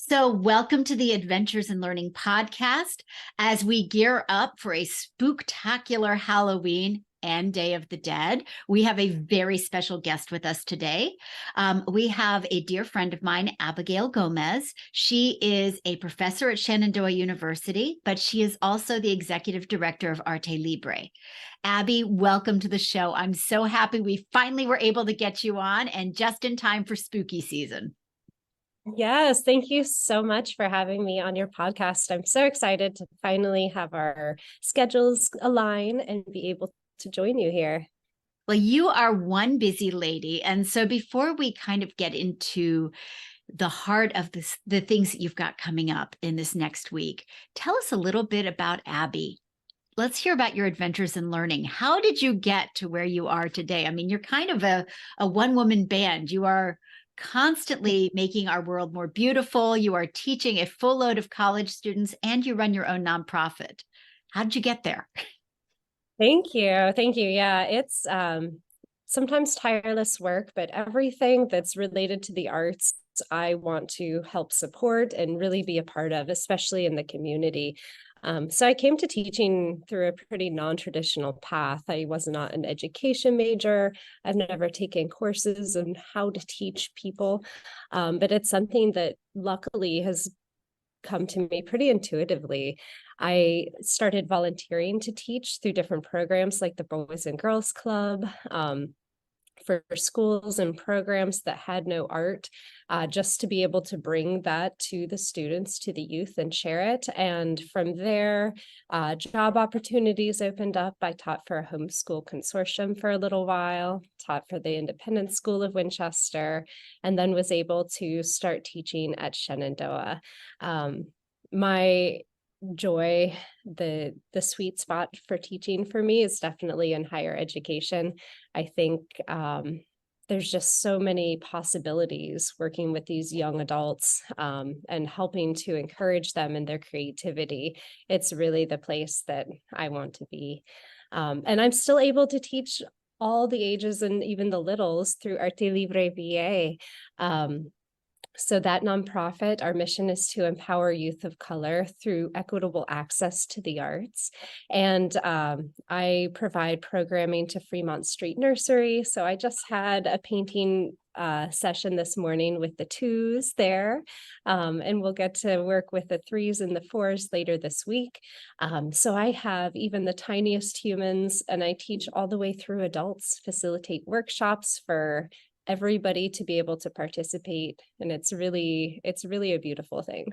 So, welcome to the Adventures in Learning podcast as we gear up for a spooktacular Halloween and Day of the Dead. We have a very special guest with us today. We have a dear friend of mine, Abigail Gómez. She is a professor at Shenandoah University, but she is also the executive director of Arte Libre. Abby, welcome to the show. I'm so happy we finally were able to get you on, and just in time for spooky season. Yes, thank you so much for having me on your podcast. I'm so excited to finally have our schedules align and be able to join you here. Well, you are one busy lady. And so before we kind of get into the heart of the things that you've got coming up in this next week, tell us a little bit about Abby. Let's hear about your adventures in learning. How did you get to where you are today? I mean, you're kind of a one-woman band. You are constantly making our world more beautiful. You are teaching a full load of college students, and you run your own nonprofit. How did you get there? Thank you. Thank you. Yeah, it's sometimes tireless work, but everything that's related to the arts, I want to help support and really be a part of, especially in the community. So I came to teaching through a pretty non-traditional path. I was not an education major. I've never taken courses on how to teach people, but it's something that luckily has come to me pretty intuitively. I started volunteering to teach through different programs like the Boys and Girls Club, for schools and programs that had no art, just to be able to bring that to the students, to the youth, and share it. And from there, job opportunities opened up. I taught for a homeschool consortium for a little while, taught for the Independent School of Winchester, and then was able to start teaching at Shenandoah. My joy, the sweet spot for teaching for me is definitely in higher education. I think there's just so many possibilities working with these young adults, and helping to encourage them in their creativity. It's really the place that I want to be. And I'm still able to teach all the ages and even the littles through Arte Libre VA. So that nonprofit, our mission is to empower youth of color through equitable access to the arts. And I provide programming to Fremont Street Nursery. So I just had a painting session this morning with the twos there. And we'll get to work with the threes and the fours later this week. So I have even the tiniest humans, and I teach all the way through adults, facilitate workshops for everybody to be able to participate. And it's really a beautiful thing.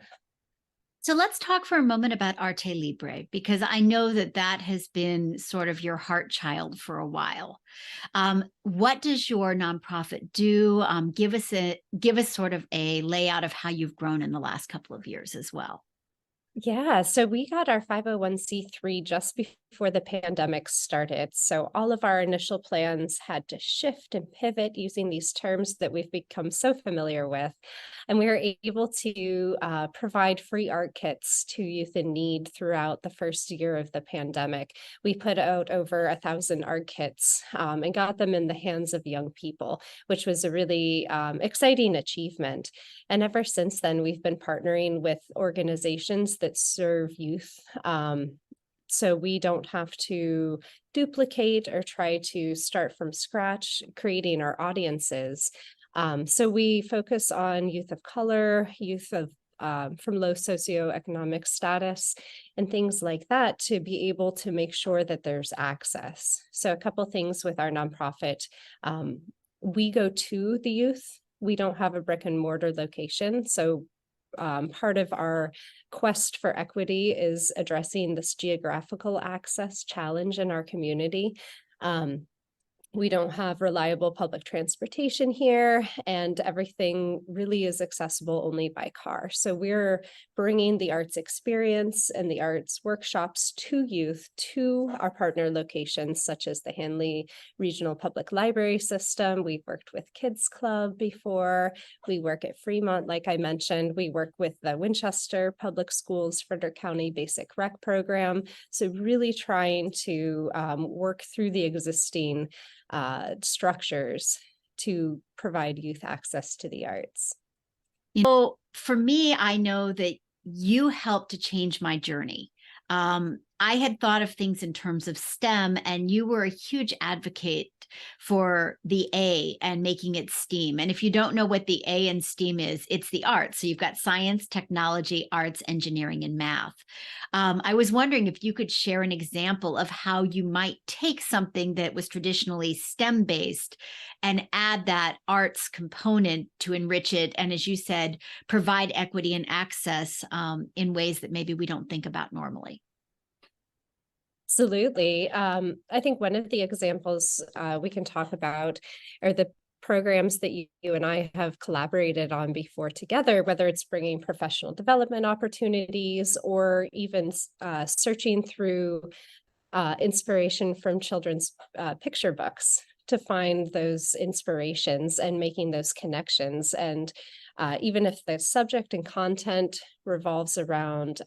So let's talk for a moment about Arte Libre, because I know that that has been sort of your heart child for a while. What does your nonprofit do? Give us sort of a layout of how you've grown in the last couple of years as well. Yeah, so we got our 501c3 just before the pandemic started. So all of our initial plans had to shift and pivot using these terms that we've become so familiar with. And we were able to provide free art kits to youth in need throughout the first year of the pandemic. We put out over 1,000 art kits, and got them in the hands of young people, which was a really exciting achievement. And ever since then, we've been partnering with organizations that serve youth. So we don't have to duplicate or try to start from scratch creating our audiences. So we focus on youth of color, youth of from low socioeconomic status, and things like that, to be able to make sure that there's access. So a couple things with our nonprofit: we go to the youth. We don't have a brick and mortar location. So part of our quest for equity is addressing this geographical access challenge in our community. We don't have reliable public transportation here, and everything really is accessible only by car. So we're bringing the arts experience and the arts workshops to youth to our partner locations, such as the Hanley Regional Public Library System. We've worked with Kids Club before. We work at Fremont, like I mentioned. We work with the Winchester Public Schools Frederick County Basic Rec Program. So really trying to work through the existing structures to provide youth access to the arts. For me, I know that you helped to change my journey. I had thought of things in terms of STEM, and you were a huge advocate for the A and making it STEAM. And if you don't know what the A in STEAM is, it's the arts. So you've got science, technology, arts, engineering, and math. I was wondering if you could share an example of how you might take something that was traditionally STEM based and add that arts component to enrich it. And as you said, provide equity and access in ways that maybe we don't think about normally. Absolutely. I think one of the examples we can talk about are the programs that you and I have collaborated on before together, whether it's bringing professional development opportunities or even searching through inspiration from children's picture books to find those inspirations and making those connections. And even if the subject and content revolves around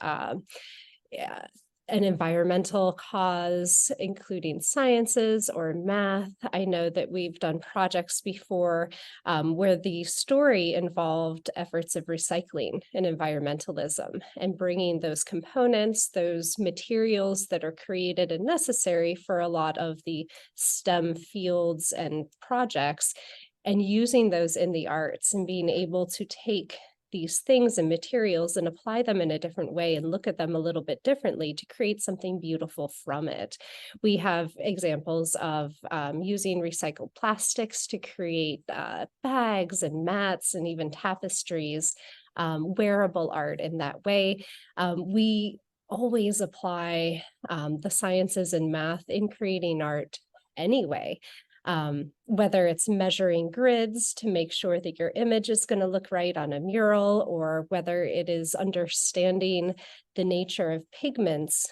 an environmental cause, including sciences or math. I know that we've done projects before where the story involved efforts of recycling and environmentalism and bringing those components, those materials that are created and necessary for a lot of the STEM fields and projects, and using those in the arts and being able to take these things and materials and apply them in a different way and look at them a little bit differently to create something beautiful from it. We have examples of using recycled plastics to create bags and mats and even tapestries, wearable art in that way. We always apply the sciences and math in creating art anyway. Whether it's measuring grids to make sure that your image is going to look right on a mural, or whether it is understanding the nature of pigments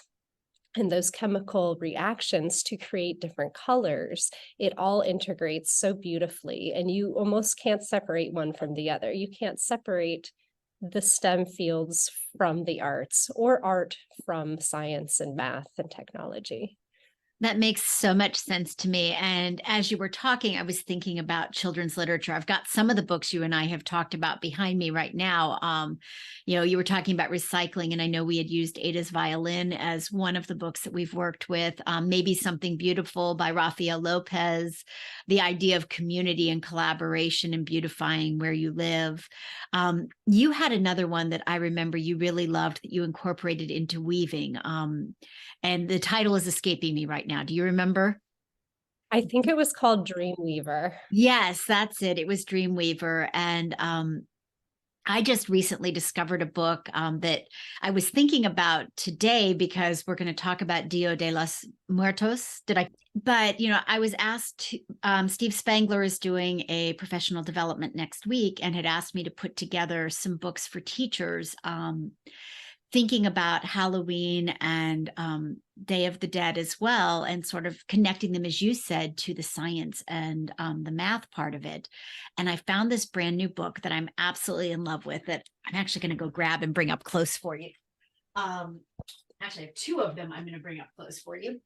and those chemical reactions to create different colors, it all integrates so beautifully, and you almost can't separate one from the other. You can't separate the STEM fields from the arts or art from science and math and technology. That makes so much sense to me. And as you were talking, I was thinking about children's literature. I've got some of the books you and I have talked about behind me right now. You were talking about recycling, and I know we had used Ada's Violin as one of the books that we've worked with. Maybe Something Beautiful by Rafael Lopez, the idea of community and collaboration and beautifying where you live. You had another one that I remember you really loved that you incorporated into weaving. And the title is escaping me right now. Do you remember? I think it was called Dreamweaver. Yes, that's it. It was Dreamweaver. And I just recently discovered a book that I was thinking about today because we're going to talk about Dia de los Muertos. But I was asked Steve Spangler is doing a professional development next week and had asked me to put together some books for teachers thinking about Halloween and Day of the Dead as well, and sort of connecting them, as you said, to the science and the math part of it. And I found this brand new book that I'm absolutely in love with that I'm actually going to go grab and bring up close for you. Actually, I have two of them I'm going to bring up close for you.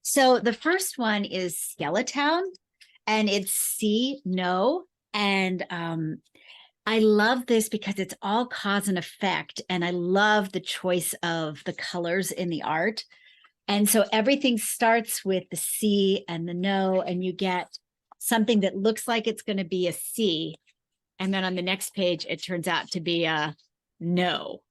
So the first one is Skelletown, and it's See, Know, and I love this because it's all cause and effect, and I love the choice of the colors in the art. And so everything starts with the see and the know, and you get something that looks like it's going to be a see. And then on the next page, it turns out to be a no.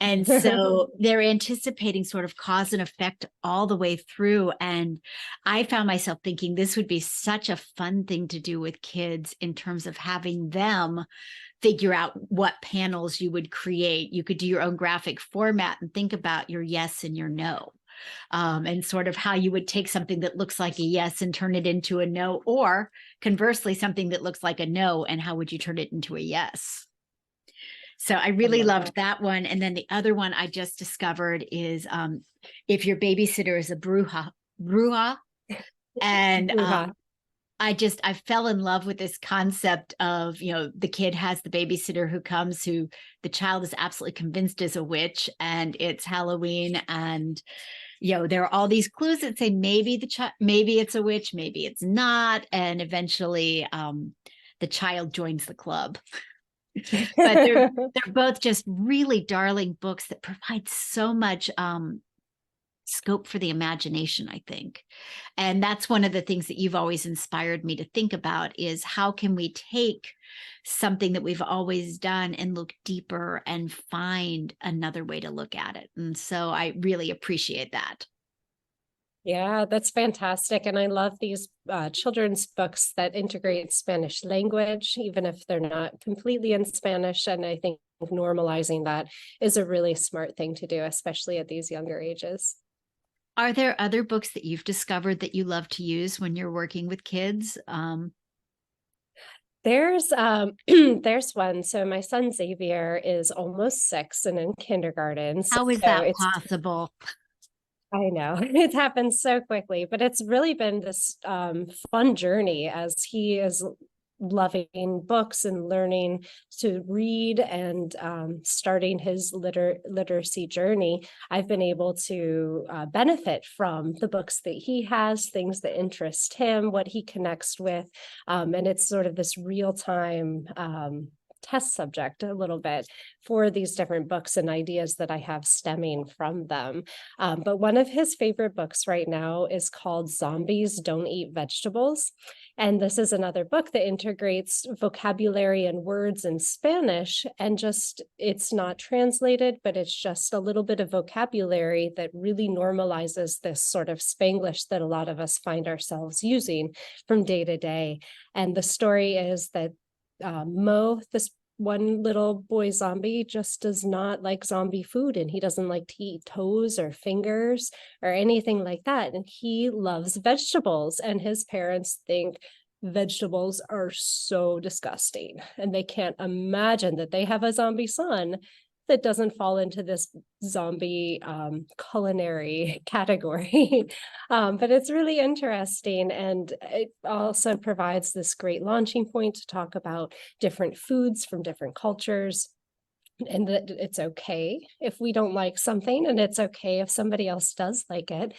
And so they're anticipating sort of cause and effect all the way through. And I found myself thinking this would be such a fun thing to do with kids in terms of having them figure out what panels you would create. You could do your own graphic format and think about your yes and your no. And sort of how you would take something that looks like a yes and turn it into a no, or conversely, something that looks like a no, and how would you turn it into a yes? So I really loved that one. And then the other one I just discovered is If Your Babysitter is a Bruja. And I fell in love with this concept of, the kid has the babysitter who comes, who the child is absolutely convinced is a witch, and it's Halloween. And, there are all these clues that say maybe maybe it's a witch, maybe it's not. And eventually the child joins the club. But they're both just really darling books that provide so much scope for the imagination, I think. And that's one of the things that you've always inspired me to think about is how can we take something that we've always done and look deeper and find another way to look at it. And so I really appreciate that. Yeah, that's fantastic. And I love these children's books that integrate Spanish language, even if they're not completely in Spanish. And I think normalizing that is a really smart thing to do, especially at these younger ages. Are there other books that you've discovered that you love to use when you're working with kids? There's there's one. So my son Xavier is almost 6 and in kindergarten. So How is that it's possible? I know it happens so quickly, but it's really been this fun journey as he is loving books and learning to read and starting his literacy journey. I've been able to benefit from the books that he has, things that interest him, what he connects with. And it's sort of this real-time test subject a little bit for these different books and ideas that I have stemming from them. But one of his favorite books right now is called Zombies Don't Eat Vegetables. And this is another book that integrates vocabulary and words in Spanish, and just it's not translated, but it's just a little bit of vocabulary that really normalizes this sort of Spanglish that a lot of us find ourselves using from day to day. And the story is that Mo, this one little boy zombie, just does not like zombie food, and he doesn't like to eat toes or fingers or anything like that. And he loves vegetables, and his parents think vegetables are so disgusting, and they can't imagine that they have a zombie son that doesn't fall into this zombie culinary category. But it's really interesting. And it also provides this great launching point to talk about different foods from different cultures, and that it's okay if we don't like something, and it's okay if somebody else does like it.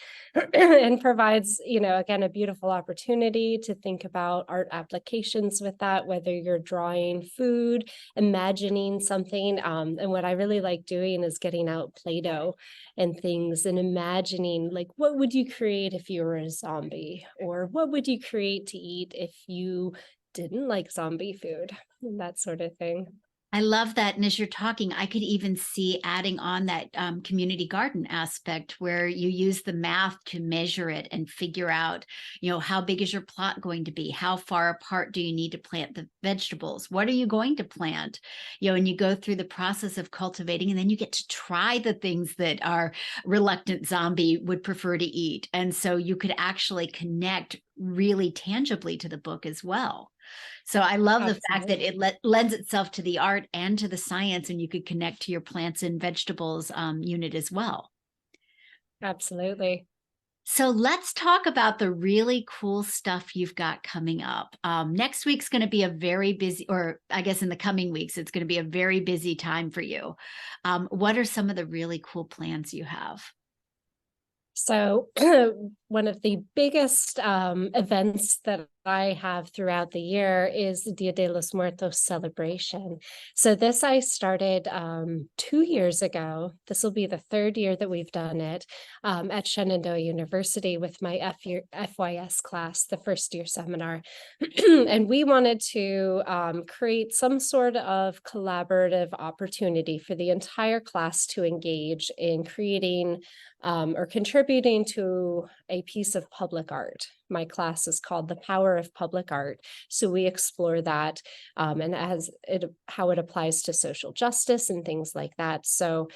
And provides, again, a beautiful opportunity to think about art applications with that, whether you're drawing food, imagining something. And what I really like doing is getting out Play-Doh and things and imagining, like, what would you create if you were a zombie? Or what would you create to eat if you didn't like zombie food? And that sort of thing. I love that. And as you're talking, I could even see adding on that community garden aspect where you use the math to measure it and figure out, how big is your plot going to be? How far apart do you need to plant the vegetables? What are you going to plant? And you go through the process of cultivating, and then you get to try the things that our reluctant zombie would prefer to eat. And so you could actually connect really tangibly to the book as well. So I love the fact that it lends itself to the art and to the science, and you could connect to your plants and vegetables unit as well. Absolutely. So let's talk about the really cool stuff you've got coming up. Next week's going to be a very busy, or I guess in the coming weeks, it's going to be a very busy time for you. What are some of the really cool plans you have? So one of the biggest events that I have throughout the year is the Dia de los Muertos celebration. So this I started 2 years ago. This will be the 3rd year that we've done it at Shenandoah University with my FYS class, the first year seminar. And we wanted to create some sort of collaborative opportunity for the entire class to engage in creating or contributing to a piece of public art. My class is called The Power of Public Art. So we explore that and how it applies to social justice and things like that. So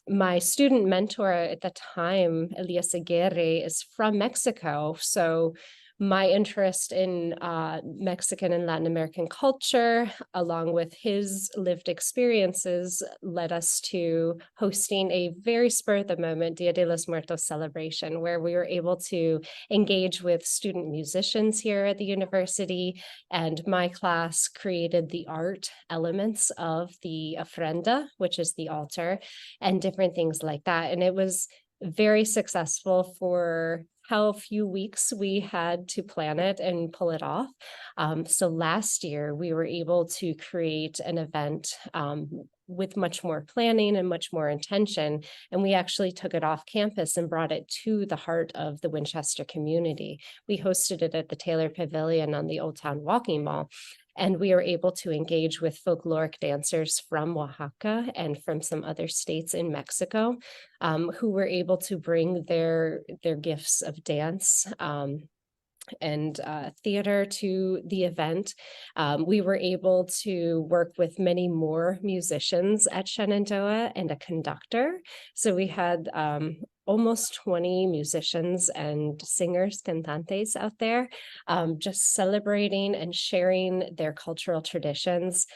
my student mentor at the time, Elias Aguirre, is from Mexico. So my interest in Mexican and Latin American culture, along with his lived experiences, led us to hosting a very spur of the moment Dia de los Muertos celebration, where we were able to engage with student musicians here at the university. And my class created the art elements of the ofrenda, which is the altar, and different things like that. And it was very successful for how few weeks we had to plan it and pull it off. So last year we were able to create an event with much more planning and much more intention. And we actually took it off campus and brought it to the heart of the Winchester community. We hosted it at the Taylor Pavilion on the Old Town Walking Mall. And we were able to engage with folkloric dancers from Oaxaca and from some other states in Mexico, who were able to bring their gifts of dance and theater to the event. We were able to work with many more musicians at Shenandoah and a conductor. So we had almost 20 musicians and singers, cantantes out there, just celebrating and sharing their cultural traditions.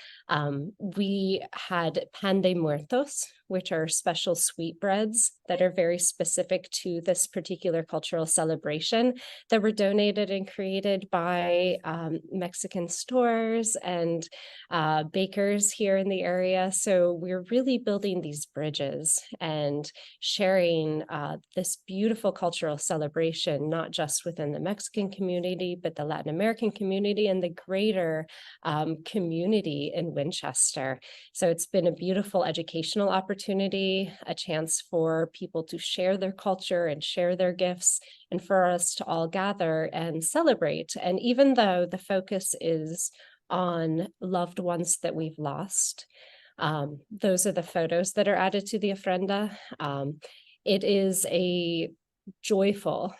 We had pan de muertos, which are special sweetbreads that are very specific to this particular cultural celebration that were donated and created by Mexican stores and bakers here in the area. So we're really building these bridges and sharing this beautiful cultural celebration, not just within the Mexican community, but the Latin American community and the greater community in Winchester. So it's been a beautiful educational opportunity, a chance for people to share their culture and share their gifts, and for us to all gather and celebrate. And even though the focus is on loved ones that we've lost, those are the photos that are added to the ofrenda. It is a joyful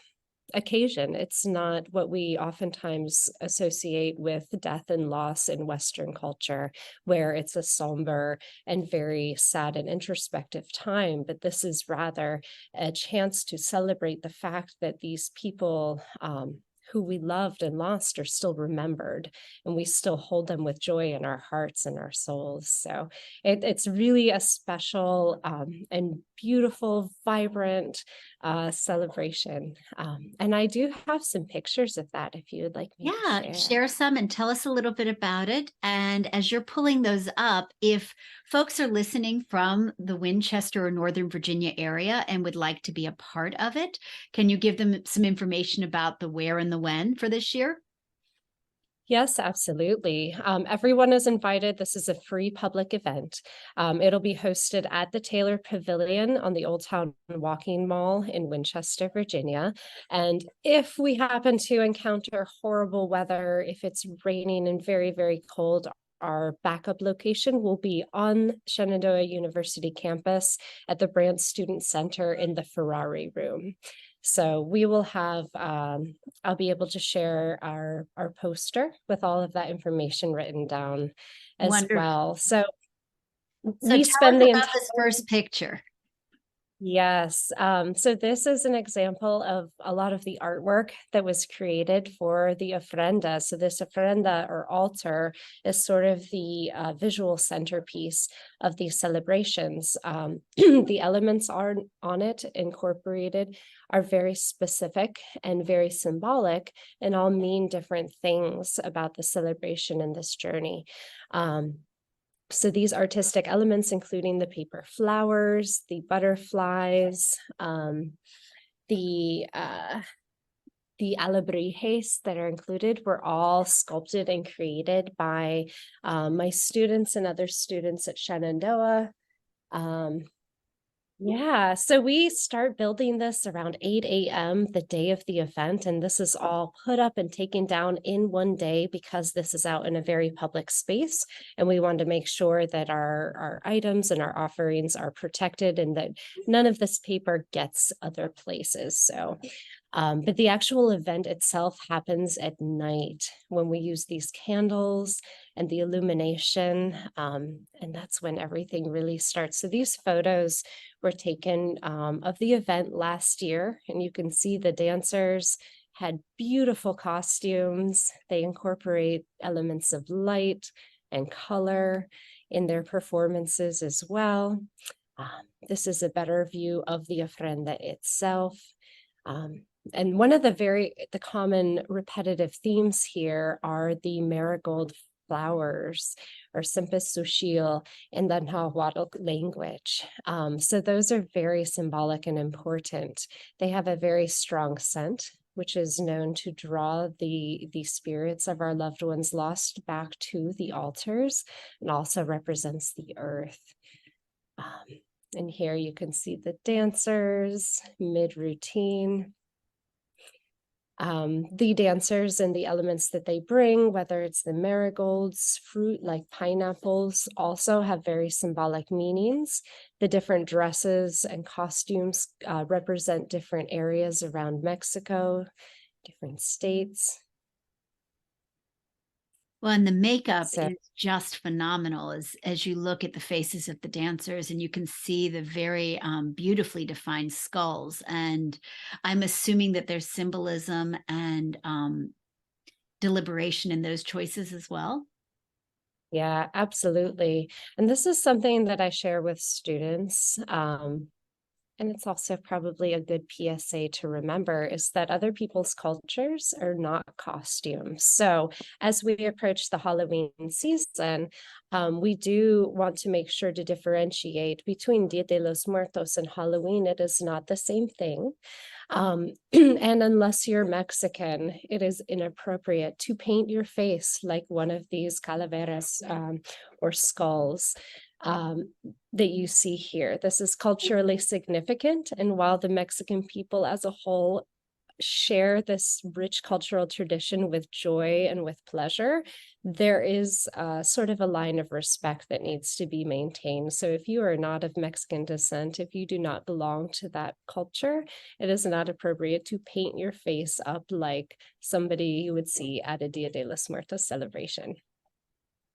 occasion. It's not what we oftentimes associate with death and loss in Western culture, where it's a somber and very sad and introspective time. But this is rather a chance to celebrate the fact that these people who we loved and lost are still remembered, and we still hold them with joy in our hearts and our souls. So it's really a special and beautiful, vibrant celebration. And I do have some pictures of that if you would like me to share some and tell us a little bit about it. And as you're pulling those up, if folks are listening from the Winchester or Northern Virginia area and would like to be a part of it, can you give them some information about the where and the when for this year? Yes, absolutely. Everyone is invited. This is a free public event. It'll be hosted at the Taylor Pavilion on the Old Town Walking Mall in Winchester, Virginia. And if we happen to encounter horrible weather, if it's raining and very, very cold, our backup location will be on Shenandoah University campus at the Brand Student Center in the Ferrari room. So we will have, I'll be able to share our poster with all of that information written down as Wonderful. Well. So we spend the about this first picture. Yes. So this is an example of a lot of the artwork that was created for the ofrenda. So this ofrenda or altar is sort of the visual centerpiece of these celebrations. The elements are on it incorporated are very specific and very symbolic and all mean different things about the celebration and this journey. So these artistic elements, including the paper flowers, the butterflies, the alebrijes that are included, were all sculpted and created by my students and other students at Shenandoah. Yeah, so we start building this around 8 a.m. the day of the event, and this is all put up and taken down in one day because this is out in a very public space, and we want to make sure that our items and our offerings are protected and that none of this paper gets other places. So but the actual event itself happens at night when we use these candles and the illumination, and that's when everything really starts. So these photos were taken of the event last year, and you can see the dancers had beautiful costumes. They incorporate elements of light and color in their performances as well. This is a better view of the ofrenda itself. And one of the common repetitive themes here are the marigold flowers, or Sempasuchil in the Nahuatl language. So those are very symbolic and important. They have a very strong scent, which is known to draw the spirits of our loved ones lost back to the altars, and also represents the earth. And here you can see the dancers mid-routine. The dancers and the elements that they bring, whether it's the marigolds, fruit like pineapples, also have very symbolic meanings. The different dresses and costumes represent different areas around Mexico, different states. Well, and the makeup So, is just phenomenal as you look at the faces of the dancers, and you can see the very beautifully defined skulls. And I'm assuming that there's symbolism and deliberation in those choices as well. yeah, absolutely. And this is something that I share with students. And it's also probably a good PSA to remember, is that other people's cultures are not costumes. So as we approach the Halloween season, we do want to make sure to differentiate between Dia de los Muertos and Halloween. It is not the same thing. And unless you're Mexican, it is inappropriate to paint your face like one of these calaveras or skulls that you see here. This is culturally significant, and while the Mexican people as a whole share this rich cultural tradition with joy and with pleasure, there is sort of a line of respect that needs to be maintained. So if you are not of Mexican descent, if you do not belong to that culture, it is not appropriate to paint your face up like somebody you would see at a Dia de los Muertos celebration.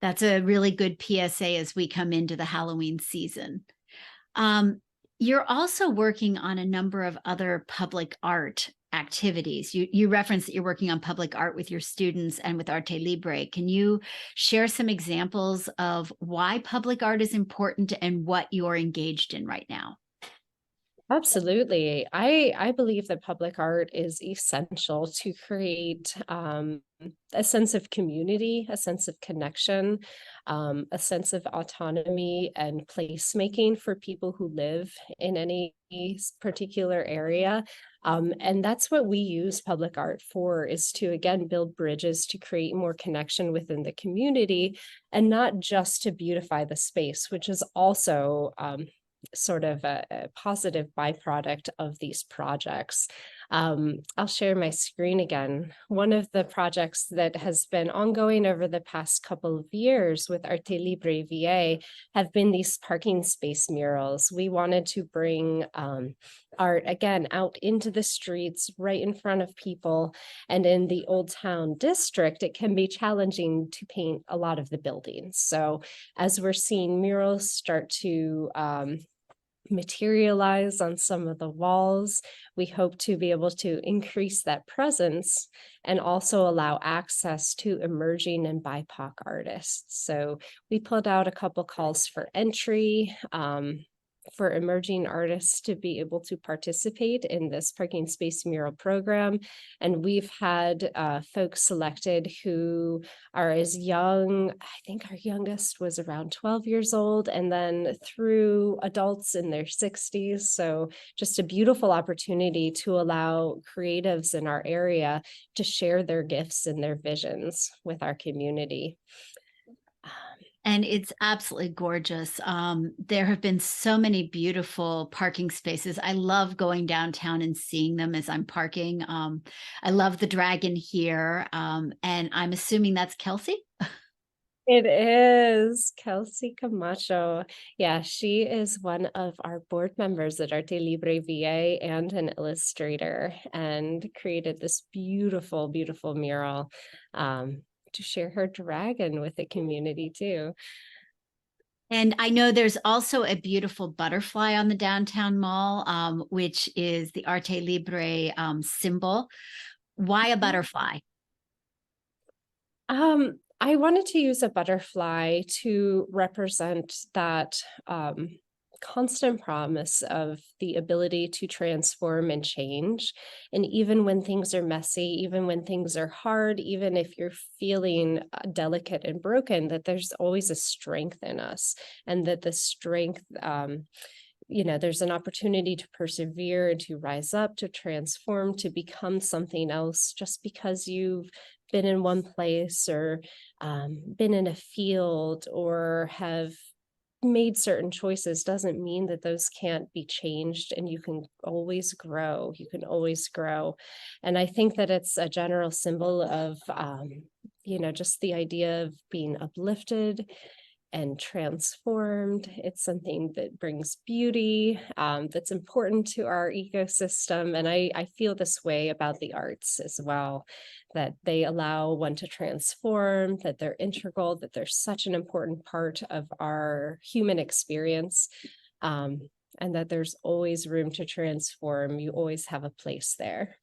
That's a really good PSA as we come into the Halloween season. You're also working on a number of other public art activities. You referenced that you're working on public art with your students and with Arte Libre. Can you share some examples of why public art is important and what you're engaged in right now? Absolutely. I believe that public art is essential to create a sense of community, a sense of connection, a sense of autonomy and placemaking for people who live in any particular area. And that's what we use public art for, is to, again, build bridges to create more connection within the community, and not just to beautify the space, which is also sort of a positive byproduct of these projects. I'll share my screen again. One of the projects that has been ongoing over the past couple of years with Arte Libre VA have been these parking space murals. We wanted to bring art, again, out into the streets, right in front of people. And in the Old Town district, it can be challenging to paint a lot of the buildings. So as we're seeing murals start to materialize on some of the walls, we hope to be able to increase that presence and also allow access to emerging and BIPOC artists. So we put out a couple calls for entry for emerging artists to be able to participate in this parking space mural program. And we've had folks selected who are as young, I think our youngest was around 12 years old, and then through adults in their 60s. So just a beautiful opportunity to allow creatives in our area to share their gifts and their visions with our community. And it's absolutely gorgeous. There have been so many beautiful parking spaces. I love going downtown and seeing them as I'm parking. I love the dragon here. And I'm assuming that's Kelsey? It is Kelsey Camacho. Yeah, she is one of our board members at Arte Libre VA and an illustrator, and created this beautiful, beautiful mural to share her dragon with the community too. And I know there's also a beautiful butterfly on the downtown mall, which is the Arte Libre symbol. Why a butterfly? I wanted to use a butterfly to represent that constant promise of the ability to transform and change. And even when things are messy, even when things are hard, even if you're feeling delicate and broken, that there's always a strength in us, and that the strength, there's an opportunity to persevere and to rise up, to transform, to become something else, just because you've been in one place, or been in a field, or have made certain choices, doesn't mean that those can't be changed, and you can always grow. You can always grow. And I think that it's a general symbol of, just the idea of being uplifted and transformed. It's something that brings beauty, that's important to our ecosystem. And I feel this way about the arts as well, that they allow one to transform, that they're integral, that they're such an important part of our human experience, and that there's always room to transform. You always have a place there.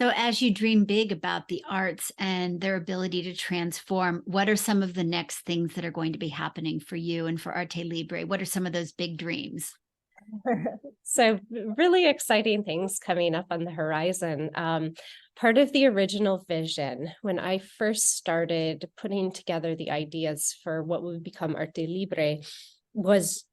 So as you dream big about the arts and their ability to transform, what are some of the next things that are going to be happening for you and for Arte Libre? What are some of those big dreams? So really exciting things coming up on the horizon. Part of the original vision, when I first started putting together the ideas for what would become Arte Libre, was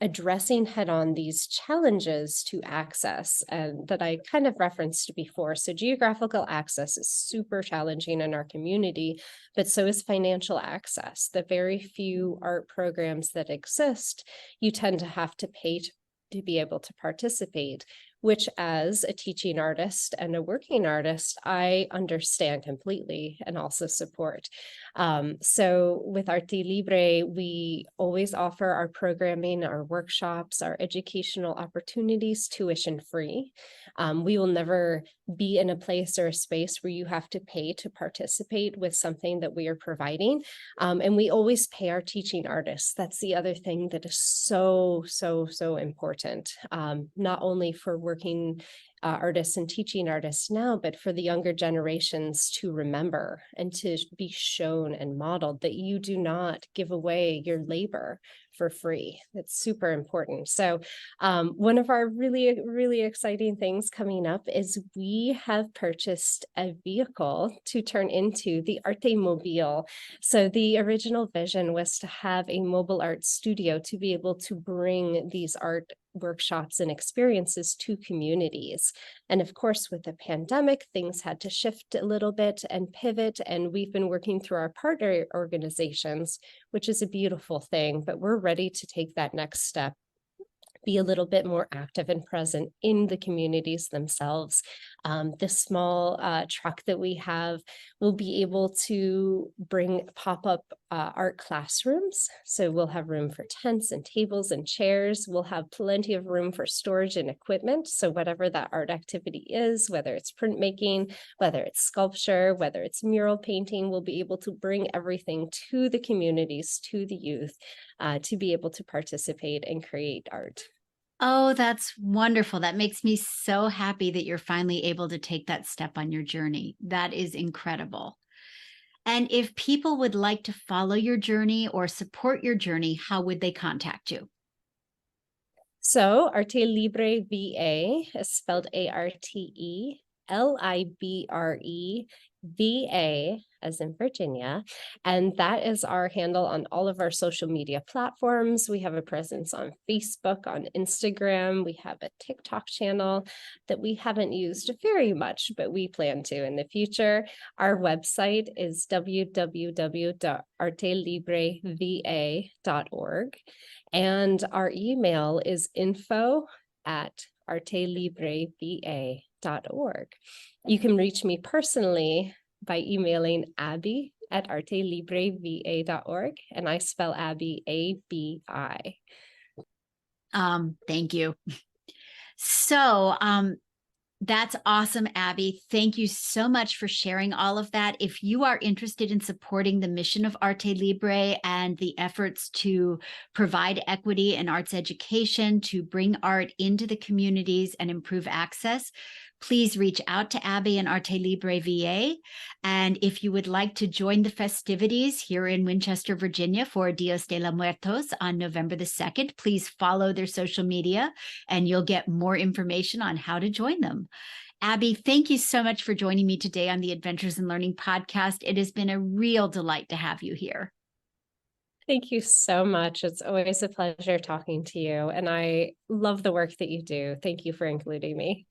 addressing head-on these challenges to access, and that I kind of referenced before. So geographical access is super challenging in our community, but so is financial access. The very few art programs that exist, you tend to have to pay to be able to participate, which as a teaching artist and a working artist, I understand completely and also support. So with Arte Libre, we always offer our programming, our workshops, our educational opportunities tuition free. We will never be in a place or a space where you have to pay to participate with something that we are providing. And we always pay our teaching artists. That's the other thing that is so, so, so important, not only for working artists and teaching artists now, but for the younger generations to remember and to be shown and modeled that you do not give away your labor for free. That's super important. So one of our really, really exciting things coming up is we have purchased a vehicle to turn into the Arte Mobile. So the original vision was to have a mobile art studio to be able to bring these art workshops and experiences to communities. And of course, with the pandemic, things had to shift a little bit and pivot. And we've been working through our partner organizations, which is a beautiful thing, but we're ready to take that next step, be a little bit more active and present in the communities themselves. This small truck that we have will be able to bring pop-up art classrooms. So we'll have room for tents and tables and chairs. We'll have plenty of room for storage and equipment. So whatever that art activity is, whether it's printmaking, whether it's sculpture, whether it's mural painting, we'll be able to bring everything to the communities, to the youth, to be able to participate and create art. Oh, that's wonderful. That makes me so happy that you're finally able to take that step on your journey. That is incredible. And if people would like to follow your journey or support your journey, how would they contact you? So Arte Libre VA is spelled ArteLibre as in Virginia. And that is our handle on all of our social media platforms. We have a presence on Facebook, on Instagram. We have a TikTok channel that we haven't used very much, but we plan to in the future. Our website is www.artelibreva.org. And our email is info@artelibreva.org. You can reach me personally by emailing abby@artelibreva.org, and I spell Abby ABI. Thank you. So that's awesome, Abby. Thank you so much for sharing all of that. If you are interested in supporting the mission of Arte Libre and the efforts to provide equity and arts education, to bring art into the communities and improve access, please reach out to Abby and Arte Libre VA. And if you would like to join the festivities here in Winchester, Virginia for Dios de los Muertos on November the 2nd, please follow their social media and you'll get more information on how to join them. Abby, thank you so much for joining me today on the Adventures in Learning podcast. It has been a real delight to have you here. Thank you so much. It's always a pleasure talking to you, and I love the work that you do. Thank you for including me.